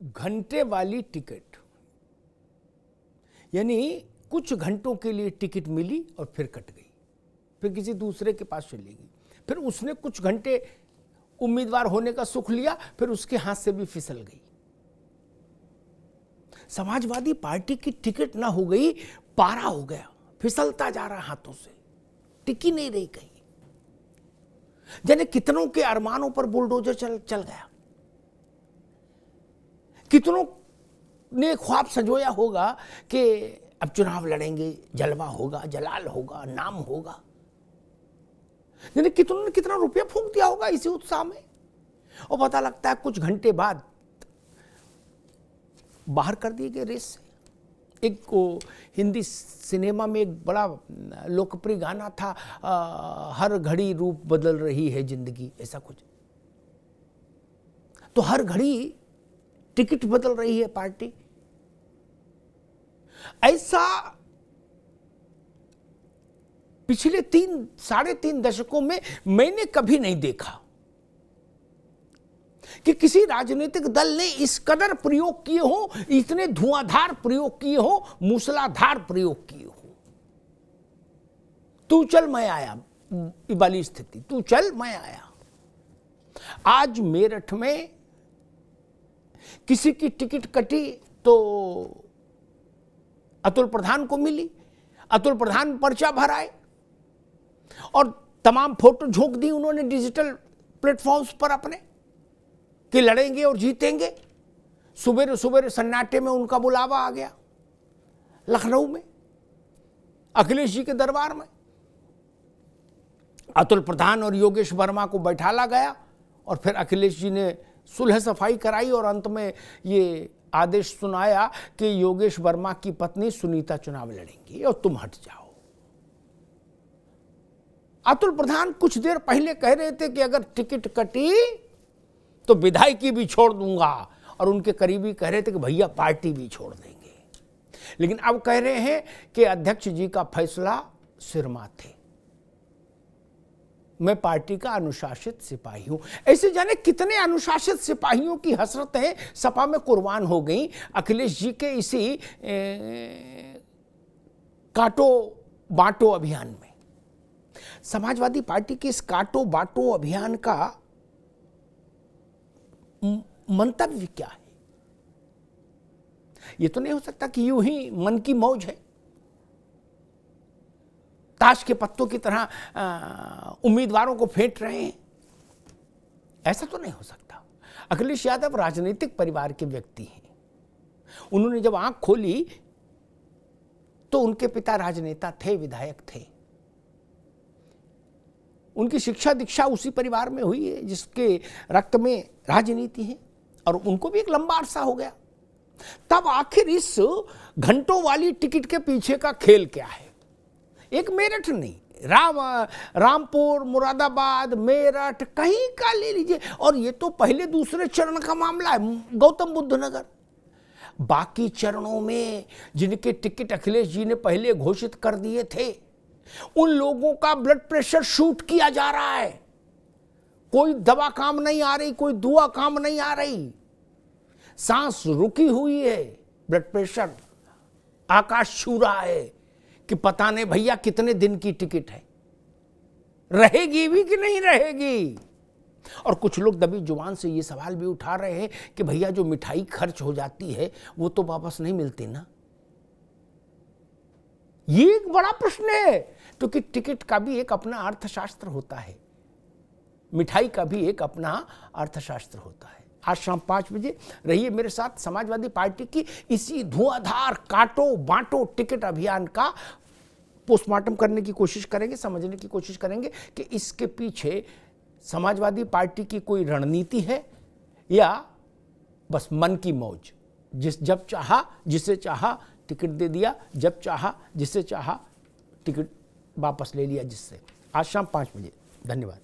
घंटे वाली टिकट, यानी कुछ घंटों के लिए टिकट मिली और फिर कट गई, फिर किसी दूसरे के पास चली गई, फिर उसने कुछ घंटे उम्मीदवार होने का सुख लिया, फिर उसके हाथ से भी फिसल गई। समाजवादी पार्टी की टिकट ना हो गई, पारा हो गया, फिसलता जा रहा हाथों से, टिकी नहीं रही कहीं। जाने कितनों के अरमानों पर बुलडोजर चल गया, कितनों ने ख्वाब संजोया होगा कि अब चुनाव लड़ेंगे, जलवा होगा, जलाल होगा, नाम होगा। यानी कितनों ने कितना रुपया फूंक दिया होगा इसी उत्साह में, और पता लगता है कुछ घंटे बाद बाहर कर दिए गए रेस से। एक को हिंदी सिनेमा में एक बड़ा लोकप्रिय गाना था, हर घड़ी रूप बदल रही है जिंदगी, ऐसा कुछ। तो हर घड़ी टिकट बदल रही है पार्टी, ऐसा पिछले 3-3.5 दशकों में मैंने कभी नहीं देखा कि किसी राजनीतिक दल ने इस कदर प्रयोग किए हो, इतने धुआंधार प्रयोग किए हो, मूसलाधार प्रयोग किए हो। तू चल मैं आया वाली स्थिति, तू चल मैं आया। आज मेरठ में किसी की टिकट कटी तो अतुल प्रधान को मिली, अतुल प्रधान पर्चा भराए और तमाम फोटो झोंक दी उन्होंने डिजिटल प्लेटफॉर्म्स पर अपने कि लड़ेंगे और जीतेंगे। सुबेरे सुबेरे सन्नाटे में उनका बुलावा आ गया लखनऊ में, अखिलेश जी के दरबार में। अतुल प्रधान और योगेश वर्मा को बैठाला गया और फिर अखिलेश जी ने सुलह सफाई कराई और अंत में ये आदेश सुनाया कि योगेश वर्मा की पत्नी सुनीता चुनाव लड़ेंगी और तुम हट जाओ। अतुल प्रधान कुछ देर पहले कह रहे थे कि अगर टिकट कटी तो विधायकी भी छोड़ दूंगा, और उनके करीबी कह रहे थे कि भैया पार्टी भी छोड़ देंगे। लेकिन अब कह रहे हैं कि अध्यक्ष जी का फैसला सिरमाथे, मैं पार्टी का अनुशासित सिपाही हूं। ऐसे जाने कितने अनुशासित सिपाहियों की हसरतें सपा में कुर्बान हो गई अखिलेश जी के इसी काटो बांटो अभियान में। समाजवादी पार्टी के इस काटो बांटो अभियान का मंतव्य क्या है? यह तो नहीं हो सकता कि यूं ही मन की मौज है, ताश के पत्तों की तरह उम्मीदवारों को फेंट रहे हैं, ऐसा तो नहीं हो सकता। अखिलेश यादव राजनीतिक परिवार के व्यक्ति हैं। उन्होंने जब आंख खोली तो उनके पिता राजनेता थे, विधायक थे। उनकी शिक्षा दीक्षा उसी परिवार में हुई है जिसके रक्त में राजनीति है, और उनको भी एक लंबा अरसा हो गया। तब आखिर इस घंटों वाली टिकट के पीछे का खेल क्या है? एक मेरठ नहीं, रामपुर, मुरादाबाद, मेरठ, कहीं का ले लीजिए, और ये तो पहले दूसरे चरण का मामला है, गौतम बुद्ध नगर। बाकी चरणों में जिनके टिकट अखिलेश जी ने पहले घोषित कर दिए थे, उन लोगों का ब्लड प्रेशर शूट किया जा रहा है। कोई दवा काम नहीं आ रही, कोई दुआ काम नहीं आ रही, सांस रुकी हुई है, ब्लड प्रेशर आकाश छू रहा है कि पता नहीं भैया कितने दिन की टिकट है, रहेगी भी कि नहीं रहेगी। और कुछ लोग दबी जुबान से ये सवाल भी उठा रहे हैं कि भैया जो मिठाई खर्च हो जाती है वो तो वापस नहीं मिलती ना। ये एक बड़ा प्रश्न है, क्योंकि टिकट का भी एक अपना अर्थशास्त्र होता है, मिठाई का भी एक अपना अर्थशास्त्र होता है। आज शाम 5 बजे रहिए मेरे साथ। समाजवादी पार्टी की इसी धुआंधार काटो बांटो टिकट अभियान का पोस्टमार्टम करने की कोशिश करेंगे, समझने की कोशिश करेंगे कि इसके पीछे समाजवादी पार्टी की कोई रणनीति है या बस मन की मौज। जब चाहा जिसे चाहा टिकट दे दिया, जब चाहा जिसे चाहा टिकट वापस ले लिया जिससे। आज शाम 5 बजे। धन्यवाद।